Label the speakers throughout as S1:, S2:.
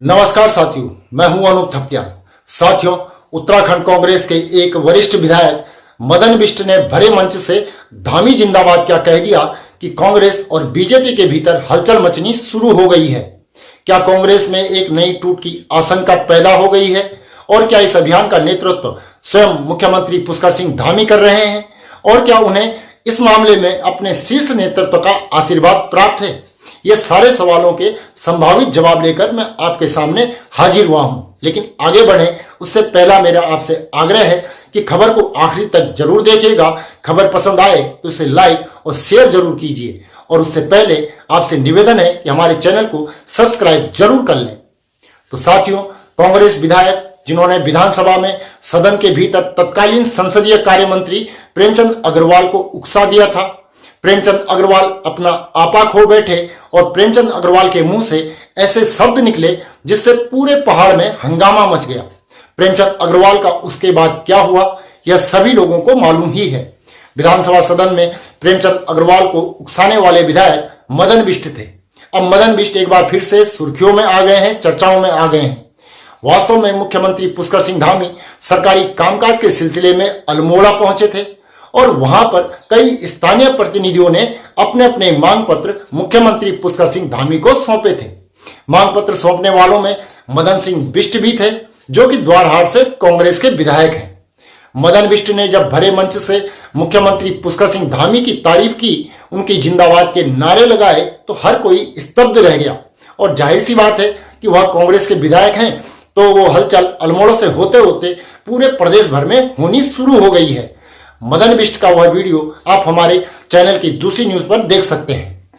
S1: नमस्कार साथियों, मैं हूं अनूप थपलियाल। साथियों, उत्तराखंड कांग्रेस के एक वरिष्ठ विधायक मदन बिष्ट ने भरे मंच से धामी जिंदाबाद क्या कह दिया कि कांग्रेस और बीजेपी के भीतर हलचल मचनी शुरू हो गई है। क्या कांग्रेस में एक नई टूट की आशंका पैदा हो गई है? और क्या इस अभियान का नेतृत्व स्वयं मुख्यमंत्री पुष्कर सिंह धामी कर रहे हैं? और क्या उन्हें इस मामले में अपने शीर्ष नेतृत्व का आशीर्वाद प्राप्त है? ये सारे सवालों के संभावित जवाब लेकर मैं आपके सामने हाजिर हुआ हूं। लेकिन आगे बढ़े उससे पहला मेरा आपसे आग्रह है कि खबर को आखिरी तक जरूर देखिएगा। खबर पसंद आए तो इसे लाइक और शेयर जरूर कीजिए। और उससे पहले आपसे निवेदन है कि हमारे चैनल को सब्सक्राइब जरूर कर लें। तो साथियों, कांग्रेस विधायक जिन्होंने विधानसभा में सदन के भीतर तत्कालीन संसदीय कार्य मंत्री प्रेमचंद अग्रवाल को उकसा दिया था। प्रेमचंद अग्रवाल अपना आपा खो बैठे और प्रेमचंद अग्रवाल के मुंह से ऐसे शब्द निकले जिससे पूरे पहाड़ में हंगामा मच गया। प्रेमचंद अग्रवाल का उसके बाद क्या हुआ यह सभी लोगों को मालूम ही है। विधानसभा सदन में प्रेमचंद अग्रवाल को उकसाने वाले विधायक मदन बिष्ट थे। अब मदन बिष्ट एक बार फिर से सुर्खियों में आ गए हैं, चर्चाओं में आ गए हैं। वास्तव में मुख्यमंत्री पुष्कर सिंह धामी सरकारी कामकाज के सिलसिले में अल्मोड़ा पहुंचे थे और वहां पर कई स्थानीय प्रतिनिधियों ने अपने अपने मांग पत्र मुख्यमंत्री पुष्कर सिंह धामी को सौंपे थे। मांग पत्र सौंपने वालों में मदन सिंह बिष्ट भी थे, जो कि द्वारहाट से कांग्रेस के विधायक हैं। मदन बिष्ट ने जब भरे मंच से मुख्यमंत्री पुष्कर सिंह धामी की तारीफ की, उनकी जिंदाबाद के नारे लगाए, तो हर कोई स्तब्ध रह गया। और जाहिर सी बात है कि वह कांग्रेस के विधायक हैं, तो वो हलचल अल्मोड़ा से होते होते पूरे प्रदेश भर में होनी शुरू हो गई है। मदन बिष्ट का वह वीडियो आप हमारे चैनल की दूसरी न्यूज पर देख सकते हैं।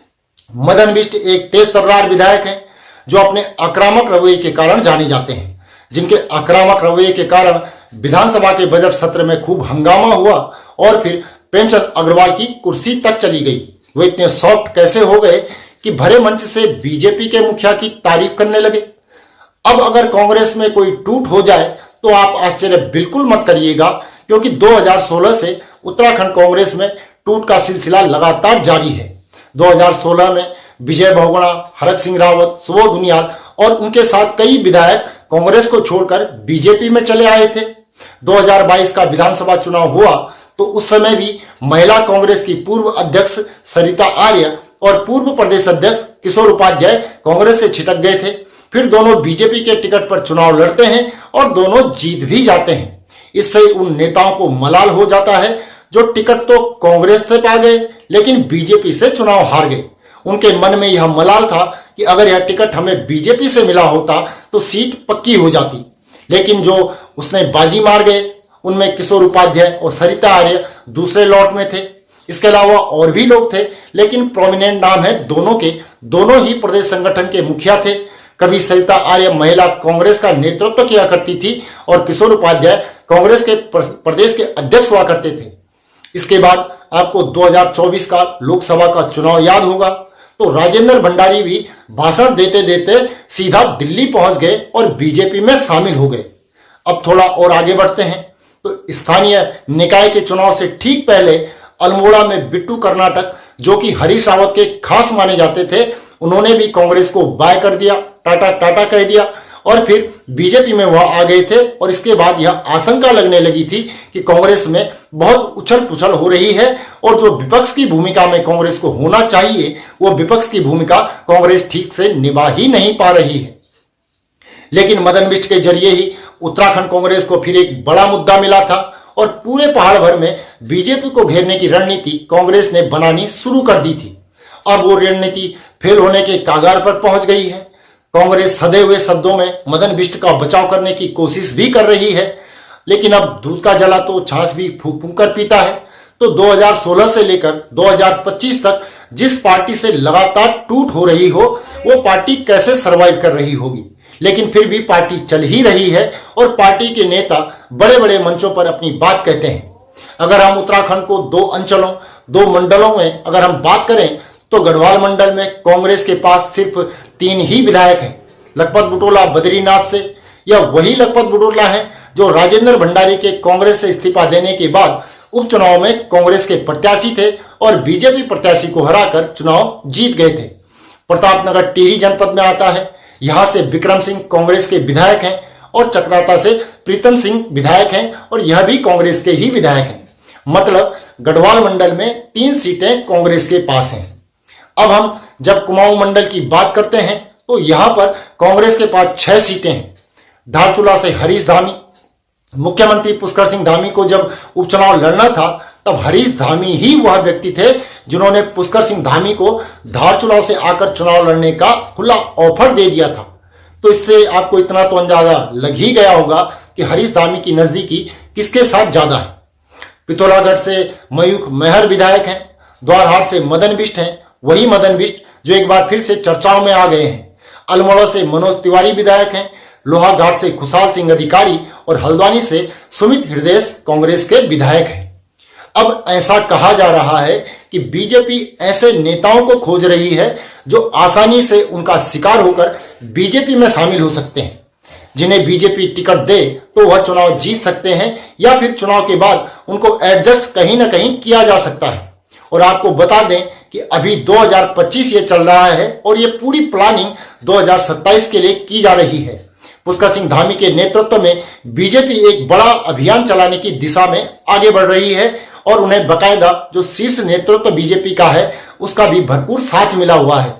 S1: मदन बिष्ट एक तेज तर्रार विधायक हैं, जो अपने आक्रामक रवैये के कारण जाने जाते हैं। जिनके आक्रामक रवैये के कारण विधानसभा के बजट सत्र में खूब हंगामा हुआ और फिर प्रेमचंद अग्रवाल की कुर्सी तक चली गई। वो इतने सॉफ्ट कैसे हो गए कि भरे मंच से बीजेपी के मुखिया की तारीफ करने लगे। अब अगर कांग्रेस में कोई टूट हो जाए तो आप आश्चर्य बिल्कुल मत करिएगा, क्योंकि 2016 से उत्तराखंड कांग्रेस में टूट का सिलसिला लगातार जारी है। 2016 में विजय बहुगुणा, हरक सिंह रावत, सुबोध उनियाल और उनके साथ कई विधायक कांग्रेस को छोड़कर बीजेपी में चले आए थे। 2022 का विधानसभा चुनाव हुआ तो उस समय भी महिला कांग्रेस की पूर्व अध्यक्ष सरिता आर्य और पूर्व प्रदेश अध्यक्ष किशोर उपाध्याय कांग्रेस से छिटक गए थे। फिर दोनों बीजेपी के टिकट पर चुनाव लड़ते हैं और दोनों जीत भी जाते हैं। इससे उन नेताओं को मलाल हो जाता है जो टिकट तो कांग्रेस से पा गए लेकिन बीजेपी से चुनाव हार गए। उनके मन में यह मलाल था कि अगर यह टिकट हमें बीजेपी से मिला होता तो सीट पक्की हो जाती। लेकिन जो उसने बाजी मार गए उनमें किशोर उपाध्याय और सरिता आर्य दूसरे लॉट में थे। इसके अलावा और भी लोग थे, लेकिन प्रोमिनेंट नाम है दोनों के। दोनों ही प्रदेश संगठन के मुखिया थे। कभी सरिता आर्य महिला कांग्रेस का नेतृत्व किया करती थी और किशोर उपाध्याय कांग्रेस के प्रदेश के अध्यक्ष हुआ करते थे। इसके बाद आपको 2024 का लोकसभा का चुनाव याद होगा, तो राजेंद्र भंडारी भी भाषण देते देते सीधा दिल्ली पहुंच गए और बीजेपी में शामिल हो गए। अब थोड़ा और आगे बढ़ते हैं तो स्थानीय निकाय के चुनाव से ठीक पहले अल्मोड़ा में बिट्टू कर्नाटक, जो कि हरीश रावत के खास माने जाते थे, उन्होंने भी कांग्रेस को बाय कर दिया, टाटा टाटा कह दिया और फिर बीजेपी में वह आ गए थे। और इसके बाद यह आशंका लगने लगी थी कि कांग्रेस में बहुत उछल पुछल हो रही है और जो विपक्ष की भूमिका में कांग्रेस को होना चाहिए वो विपक्ष की भूमिका कांग्रेस ठीक से निभा ही नहीं पा रही है। लेकिन मदन बिष्ट के जरिए ही उत्तराखंड कांग्रेस को फिर एक बड़ा मुद्दा मिला था और पूरे पहाड़ भर में बीजेपी को घेरने की रणनीति कांग्रेस ने बनानी शुरू कर दी थी। अब वो रणनीति फेल होने के कागार पर पहुंच गई है। कांग्रेस सधे हुए शब्दों में मदन बिष्ट का बचाव करने की कोशिश भी कर रही है, लेकिन अब दूध का जला तो छाछ भी फूंक फूंक कर पीता है। तो 2016 से लेकर 2025 तक जिस पार्टी से लगातार टूट हो रही हो वो पार्टी कैसे सरवाइव कर रही होगी। लेकिन फिर भी पार्टी चल ही रही है और पार्टी के नेता बड़े बड़े मंचों पर अपनी बात कहते हैं। अगर हम उत्तराखंड को दो अंचलों, दो मंडलों में अगर हम बात करें तो गढ़वाल मंडल में कांग्रेस के पास सिर्फ 3 ही विधायक हैं। लखपत बुटोला बद्रीनाथ से, या वही लखपत बुटोला हैं जो राजेंद्र भंडारी के कांग्रेस से इस्तीफा देने के बाद उपचुनाव में कांग्रेस के प्रत्याशी थे और बीजेपी प्रत्याशी को हराकर चुनाव जीत गए थे। प्रतापनगर टिहरी जनपद में आता है। यहां से विक्रम सिंह कांग्रेस के विधायक हैं और चक्राता से प्रीतम सिंह विधायक हैं और यह भी कांग्रेस के ही विधायक हैं। मतलब गढ़वाल मंडल में 3 सीटें कांग्रेस के पास हैं। अब हम जब कुमाऊं मंडल की बात करते हैं तो यहां पर कांग्रेस के पास 6 सीटें हैं। धारचूला से हरीश धामी, मुख्यमंत्री पुष्कर सिंह धामी को जब उपचुनाव लड़ना था तब हरीश धामी ही वह व्यक्ति थे जिन्होंने पुष्कर सिंह धामी को धारचूला से आकर चुनाव लड़ने का खुला ऑफर दे दिया था। तो इससे आपको इतना तो अंदाजा लग ही गया होगा कि हरीश धामी की नजदीकी किसके साथ ज्यादा है। पिथौरागढ़ से मयूख मेहर विधायक हैं, द्वारहाट से मदन बिष्ट हैं, वही मदन बिष्ट जो एक बार फिर से चर्चाओं में आ गए हैं। अल्मोड़ा से मनोज तिवारी विधायक हैं, लोहाघाट से खुशहाल सिंह अधिकारी और हल्द्वानी से सुमित हृदय कांग्रेस के विधायक हैं। अब ऐसा कहा जा रहा है कि बीजेपी ऐसे नेताओं को खोज रही है जो आसानी से उनका शिकार होकर बीजेपी में शामिल हो सकते हैं, जिन्हें बीजेपी टिकट दे तो वह चुनाव जीत सकते हैं या फिर चुनाव के बाद उनको एडजस्ट कहीं ना कहीं किया जा सकता है। और आपको बता दें कि अभी 2025 ये चल रहा है और ये पूरी प्लानिंग 2027 के लिए की जा रही है। पुष्कर सिंह धामी के नेतृत्व में बीजेपी एक बड़ा अभियान चलाने की दिशा में आगे बढ़ रही है और उन्हें बकायदा जो शीर्ष नेतृत्व बीजेपी का है उसका भी भरपूर साथ मिला हुआ है।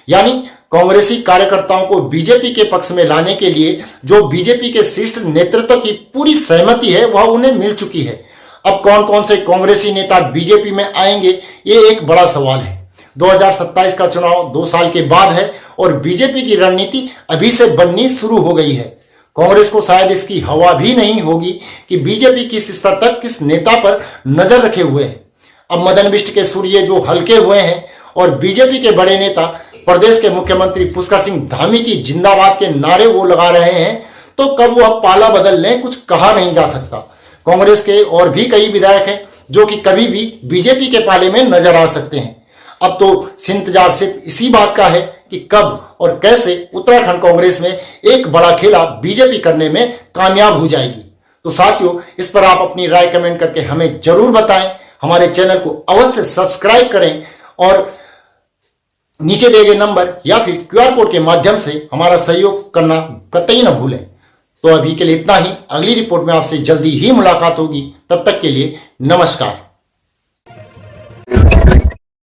S1: यानी कांग्रेसी कार्यकर्ताओं को बीजेपी के पक्ष में लाने के लिए जो बीजेपी के शीर्ष नेतृत्व की पूरी सहमति है वह उन्हें मिल चुकी है। अब कौन कौन से कांग्रेसी नेता बीजेपी में आएंगे ये एक बड़ा सवाल है। 2027 का चुनाव 2 साल के बाद है और बीजेपी की रणनीति अभी से बननी शुरू हो गई है। कांग्रेस को शायद इसकी हवा भी नहीं होगी कि बीजेपी किस स्तर तक किस नेता पर नजर रखे हुए है। अब मदन बिष्ट के सूर्य जो हल्के हुए हैं और बीजेपी के बड़े नेता प्रदेश के मुख्यमंत्री पुष्कर सिंह धामी की जिंदाबाद के नारे वो लगा रहे हैं तो कब वह पाला बदल लें कुछ कहा नहीं जा सकता। कांग्रेस के और भी कई विधायक हैं जो कि कभी भी बीजेपी के पाले में नजर आ सकते हैं। अब तो इंतजार सिर्फ इसी बात का है कि कब और कैसे उत्तराखंड कांग्रेस में एक बड़ा खेला बीजेपी करने में कामयाब हो जाएगी। तो साथियों, इस पर आप अपनी राय कमेंट करके हमें जरूर बताएं। हमारे चैनल को अवश्य सब्सक्राइब करें और नीचे दिए गए नंबर या फिर क्यूआर कोड के माध्यम से हमारा सहयोग करना कतई न भूलें। तो अभी के लिए इतना ही। अगली रिपोर्ट में आपसे जल्दी ही मुलाकात होगी। तब तक के लिए नमस्कार।